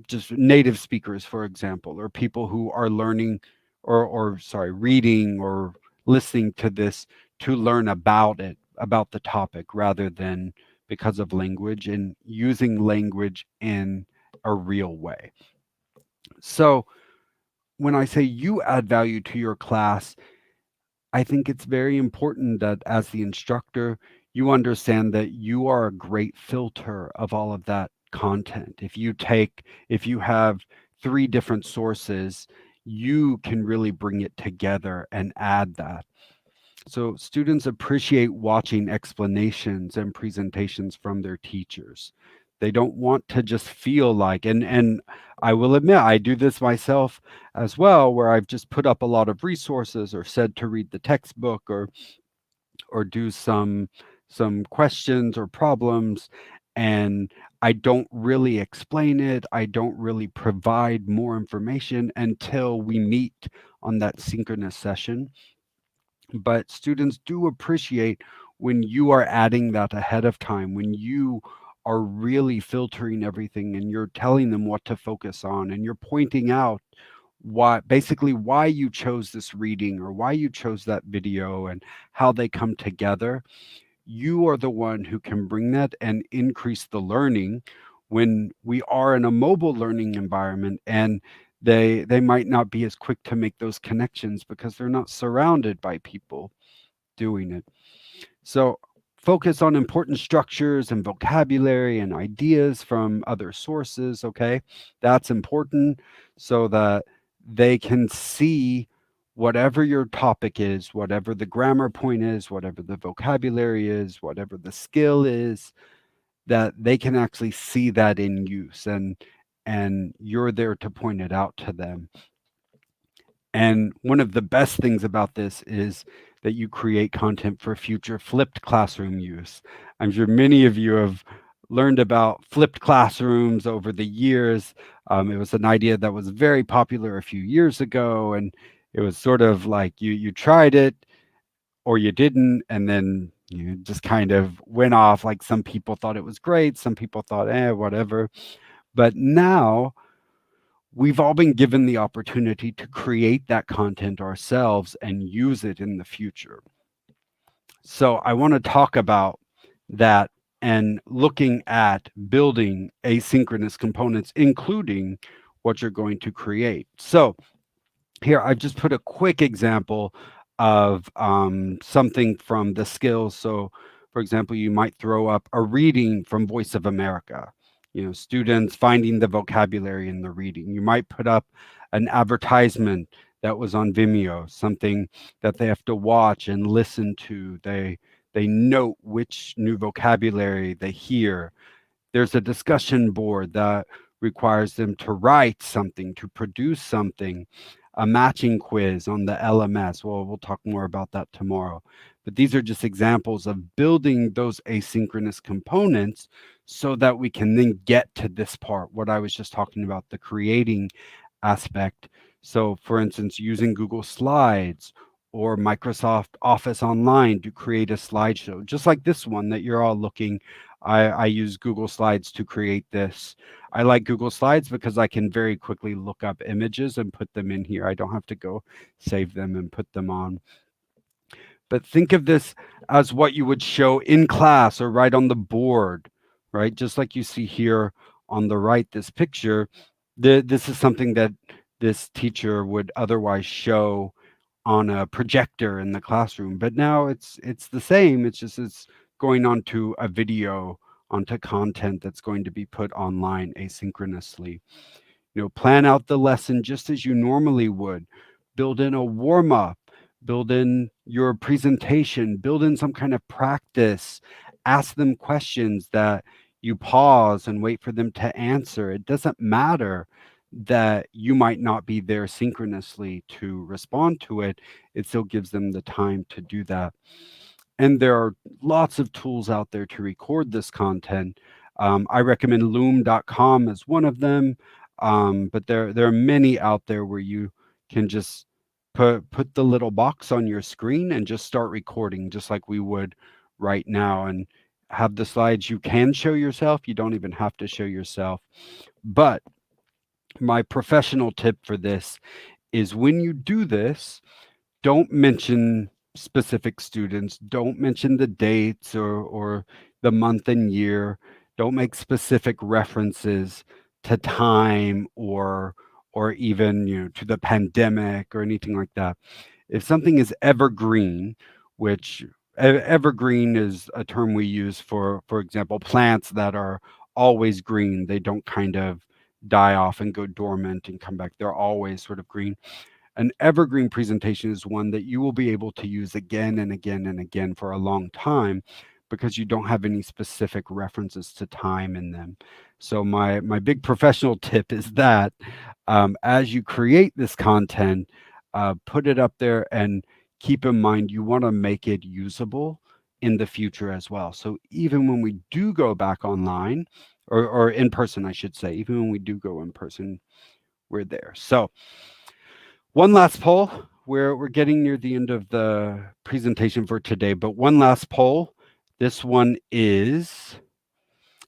just native speakers, for example, or people who are learning or sorry, reading or listening to this to learn about it, about the topic, rather than because of language and using language in a real way. So when I say you add value to your class, I think it's very important that as the instructor, you understand that you are a great filter of all of that content. If you have three different sources, you can really bring it together and add that. So students appreciate watching explanations and presentations from their teachers. They don't want to just feel like, and I will admit, I do this myself as well, where I've just put up a lot of resources or said to read the textbook or do some questions or problems, and I don't really explain it. I don't really provide more information until we meet on that synchronous session. But students do appreciate when you are adding that ahead of time, when you are really filtering everything and you're telling them what to focus on and you're pointing out why you chose this reading or why you chose that video and how they come together. You are the one who can bring that and increase the learning when we are in a mobile learning environment, and they might not be as quick to make those connections because they're not surrounded by people doing it. So focus on important structures and vocabulary and ideas from other sources. Okay, that's important so that they can see whatever your topic is, whatever the grammar point is, whatever the vocabulary is, whatever the skill is, that they can actually see that in use, and you're there to point it out to them. And one of the best things about this is that you create content for future flipped classroom use. I'm sure many of you have learned about flipped classrooms over the years. It was an idea that was very popular a few years ago, and it was sort of like you tried it or you didn't, and then you just kind of went off. Like some people thought it was great, some people thought, whatever. But now we've all been given the opportunity to create that content ourselves and use it in the future. So I want to talk about that and looking at building asynchronous components, including what you're going to create. So here I've just put a quick example of something from the skills. So for example, you might throw up a reading from Voice of America, students finding the vocabulary in the reading. You might put up an advertisement that was on Vimeo, something that they have to watch and listen to. They note which new vocabulary they hear. There's a discussion board that requires them to write something, to produce something, a matching quiz on the LMS. Well, we'll talk more about that tomorrow. But these are just examples of building those asynchronous components so that we can then get to this part, what I was just talking about, the creating aspect. So for instance, using Google Slides or Microsoft Office Online to create a slideshow, just like this one that you're all looking. I use Google Slides to create this. I like Google Slides because I can very quickly look up images and put them in here. I don't have to go save them and put them on. But think of this as what you would show in class or right on the board, right? Just like you see here on the right, this picture, this is something that this teacher would otherwise show on a projector in the classroom. But now it's the same. It's going onto a video, onto content that's going to be put online asynchronously. Plan out the lesson just as you normally would. Build in a warm-up, build in your presentation, build in some kind of practice, ask them questions that you pause and wait for them to answer. It doesn't matter that you might not be there synchronously to respond to it. It still gives them the time to do that. And there are lots of tools out there to record this content. I recommend loom.com as one of them, but there are many out there where you can just put the little box on your screen and just start recording, just like we would right now, and have the slides. You can show yourself. You don't even have to show yourself. But my professional tip for this is, when you do this, don't mention specific students, don't mention the dates or the month and year, don't make specific references to time or even, to the pandemic or anything like that. If something is evergreen, which evergreen is a term we use for example, plants that are always green, they don't kind of die off and go dormant and come back, they're always sort of green. An evergreen presentation is one that you will be able to use again and again and again for a long time, because you don't have any specific references to time in them. So my big professional tip is that, as you create this content, put it up there, and keep in mind you want to make it usable in the future as well. So even when we do go back online, or in person, I should say, even when we do go in person, we're there. So one last poll. We're getting near the end of the presentation for today, but one last poll. This one is: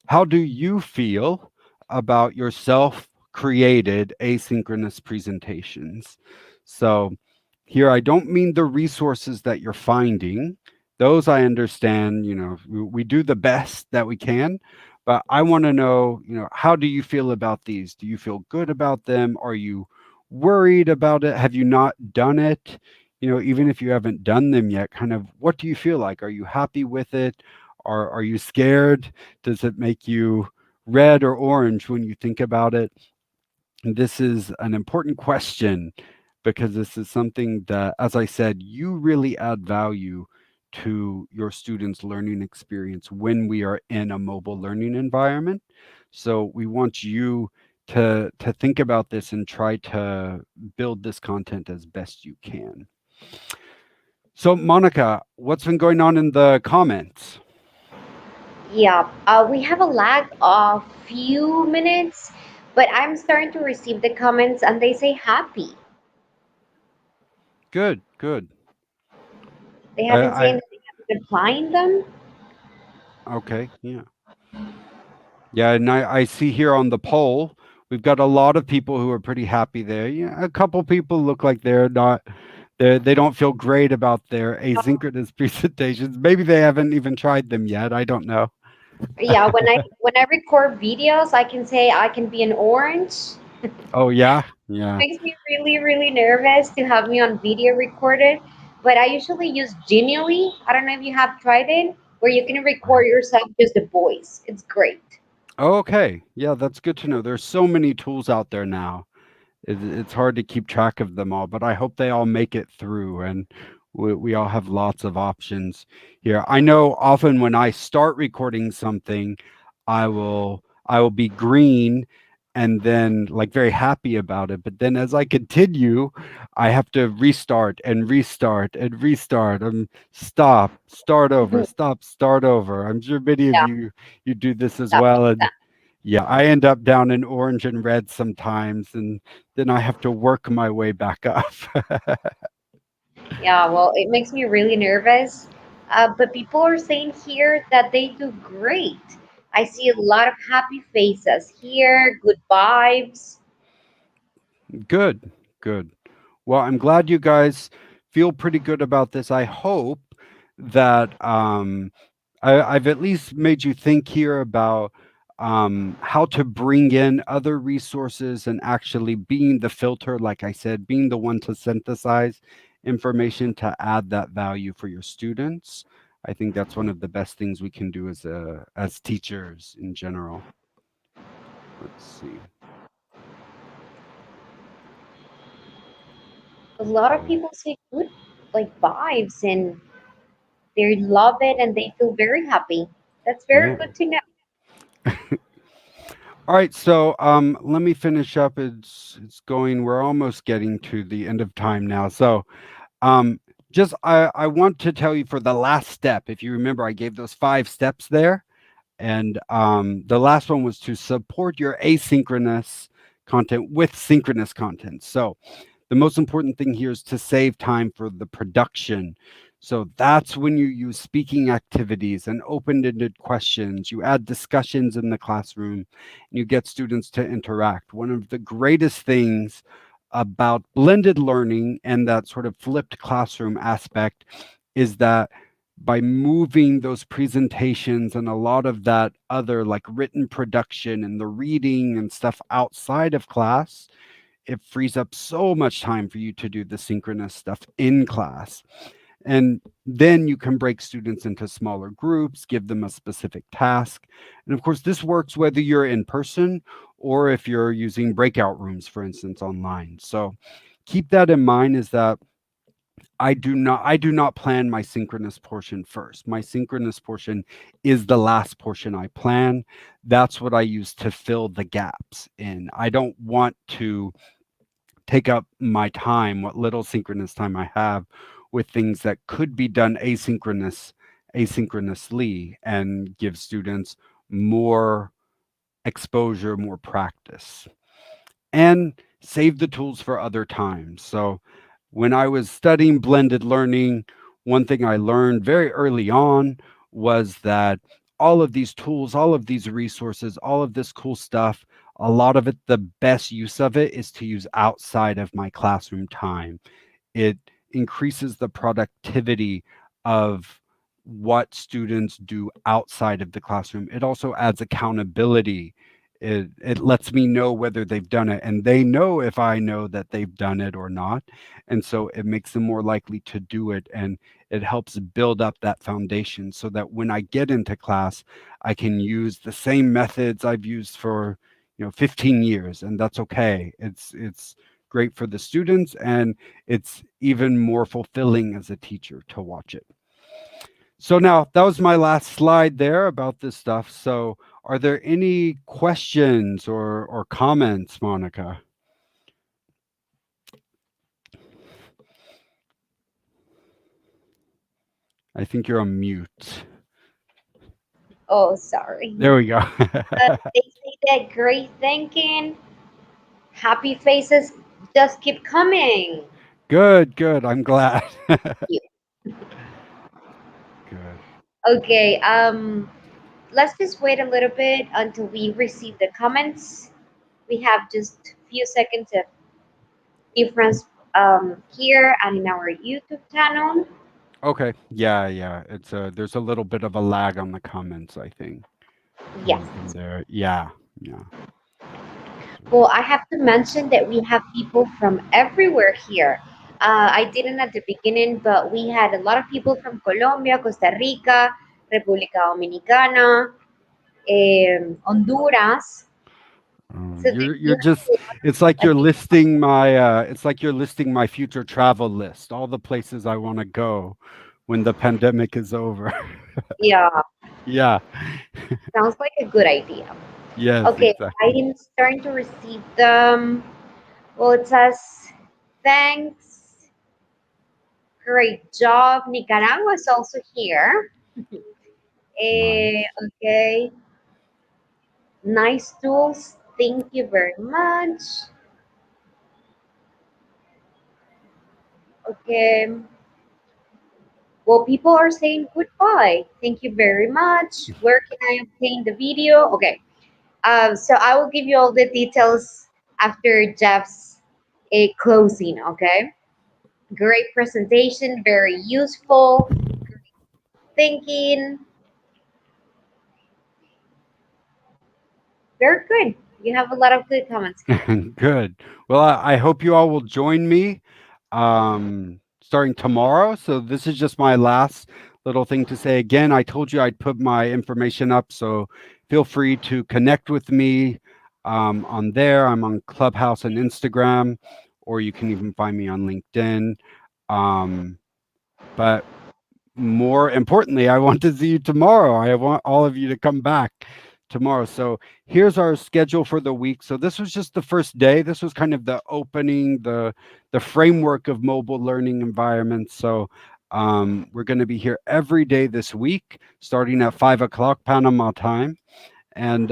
how do you feel about your self-created asynchronous presentations? So here, I don't mean the resources that you're finding. Those I understand, we do the best that we can, but I want to know, how do you feel about these? Do you feel good about them? Are you worried about it? Have you not done it? Even if you haven't done them yet, kind of, what do you feel like? Are you happy with it? Are you scared? Does it make you red or orange when you think about it? This is an important question, because this is something that, as I said, you really add value to your students' learning experience when we are in a mobile learning environment. So we want you to think about this and try to build this content as best you can. So Monica, what's been going on in the comments? Yeah, we have a lag of few minutes, but I'm starting to receive the comments and they say happy. Good, good. They haven't I seen that they have been applying them. Okay, yeah. Yeah, and I see here on the poll, we've got a lot of people who are pretty happy there. Yeah, a couple people look like they don't feel great about their asynchronous presentations. Maybe they haven't even tried them yet. I don't know. Yeah, when I record videos, I can say I can be an orange. Oh yeah, yeah. Makes me really, really nervous to have me on video recorded. But I usually use Genially. I don't know if you have tried it, where you can record yourself just the voice. It's great. Okay, yeah, that's good to know. There's so many tools out there now. It's hard to keep track of them all, but I hope they all make it through, and we all have lots of options here. I know often when I start recording something, I will be green and then like very happy about it. But then as I continue, I have to restart and restart and restart. Stop, start over, stop, start over. I'm sure many of Yeah, you do this as that well. makes And yeah, I end up down in orange and red sometimes, and then I have to work my way back up. Yeah, well, it makes me really nervous. But people are saying here that they do great. I see a lot of happy faces here, good vibes. Good, good. Well, I'm glad you guys feel pretty good about this. I hope that I've at least made you think here about how to bring in other resources and actually being the filter, like I said, being the one to synthesize information to add that value for your students. I think that's one of the best things we can do as teachers in general. Let's see. A lot of Good. people say good, like vibes, and they love it and they feel very happy. That's very Yeah. good to know. All right, so let me finish up. It's going. We're almost getting to the end of time now. So, um, just I want to tell you for the last step, if you remember, I gave those 5 steps there. And the last one was to support your asynchronous content with synchronous content. So the most important thing here is to save time for the production. So that's when you use speaking activities and open-ended questions. You add discussions in the classroom and you get students to interact. One of the greatest things about blended learning and that sort of flipped classroom aspect is that by moving those presentations and a lot of that other like written production and the reading and stuff outside of class, it frees up so much time for you to do the synchronous stuff in class. And then you can break students into smaller groups, give them a specific task. And of course, this works whether you're in person or if you're using breakout rooms, for instance, online. So keep that in mind, is that I do not plan my synchronous portion first. My synchronous portion is the last portion I plan. That's what I use to fill the gaps in. I don't want to take up my time, what little synchronous time I have, with things that could be done asynchronously, and give students more exposure, more practice, and save the tools for other times. So when I was studying blended learning, one thing I learned very early on was that all of these tools, all of these resources, all of this cool stuff, a lot of it, the best use of it is to use outside of my classroom time. It increases the productivity of what students do outside of the classroom. It also adds accountability. It lets me know whether they've done it, and they know if I know that they've done it or not. And so it makes them more likely to do it, and it helps build up that foundation so that when I get into class, I can use the same methods I've used for 15 years, and that's okay. It's great for the students, and it's even more fulfilling as a teacher to watch it. So now that was my last slide there about this stuff. So are there any questions or comments, Monica? I think you're on mute. Oh, sorry. There we go. They say that great thinking, happy faces just keep coming. Good, good. I'm glad. You. Good. Okay, let's just wait a little bit until we receive the comments. We have just a few seconds of difference here and in our YouTube channel. Okay. Yeah, yeah. There's a little bit of a lag on the comments, I think. Yes. From there. Yeah, yeah. Well, I have to mention that we have people from everywhere here. I didn't at the beginning, but we had a lot of people from Colombia, Costa Rica, República Dominicana, Honduras. So You're just it's like you're listing my future travel list, all the places I want to go when the pandemic is over. yeah, Yeah. sounds like a good idea. Yes, Okay, exactly. I'm starting to receive them. Well, it says thanks, great job. Nicaragua is also here. Nice. Okay, nice tools. Thank you very much. Okay. Well, people are saying goodbye. Thank you very much. Where can I obtain the video? Okay. So I will give you all the details after Jeff's closing. Okay. Great presentation. Very useful. Thinking. Very good. You have a lot of good comments here. Good. Well, I hope you all will join me starting tomorrow. So this is just my last little thing to say. Again, I told you I'd put my information up, so feel free to connect with me on there. I'm on Clubhouse and Instagram, or you can even find me on LinkedIn. But more importantly, I want to see you tomorrow. I want all of you to come back tomorrow. So here's our schedule for the week. So this was just the first day. This was kind of the opening, the framework of mobile learning environments. So We're going to be here every day this week, starting at 5 o'clock Panama time. And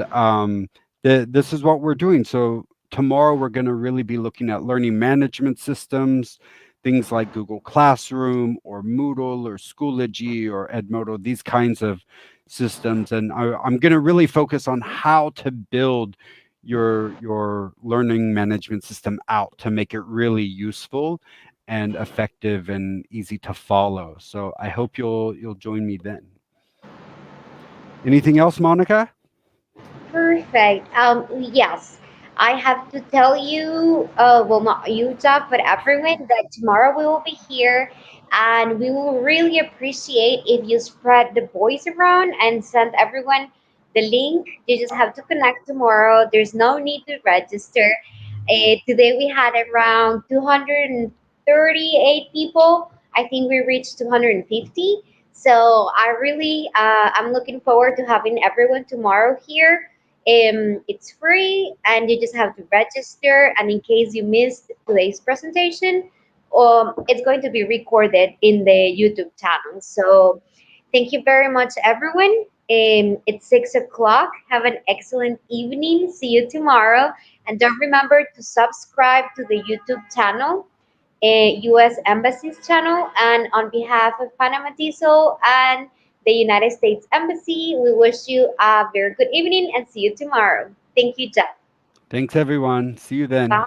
this is what we're doing. So tomorrow we're going to really be looking at learning management systems, things like Google Classroom or Moodle or Schoology or Edmodo, these kinds of systems. And I'm going to really focus on how to build your learning management system out to make it really useful and effective and easy to follow. So I hope you'll join me then. Anything else, Monica? Perfect. Yes, I have to tell you, well, not you, Jeff, but everyone, that tomorrow we will be here, and we will really appreciate if you spread the voice around and send everyone the link. You just have to connect tomorrow. There's no need to register. Today we had around 238 people. I think we reached 250. So I really, I'm looking forward to having everyone tomorrow here. It's free, and you just have to register. And in case you missed today's presentation, it's going to be recorded in the YouTube channel. So thank you very much, everyone. It's 6 o'clock. Have an excellent evening. See you tomorrow. And don't remember to subscribe to the YouTube channel, U.S. Embassy's channel. And on behalf of Panama Diesel and the United States Embassy, we wish you a very good evening and see you tomorrow. Thank you, Jeff. Thanks, everyone. See you then. Bye.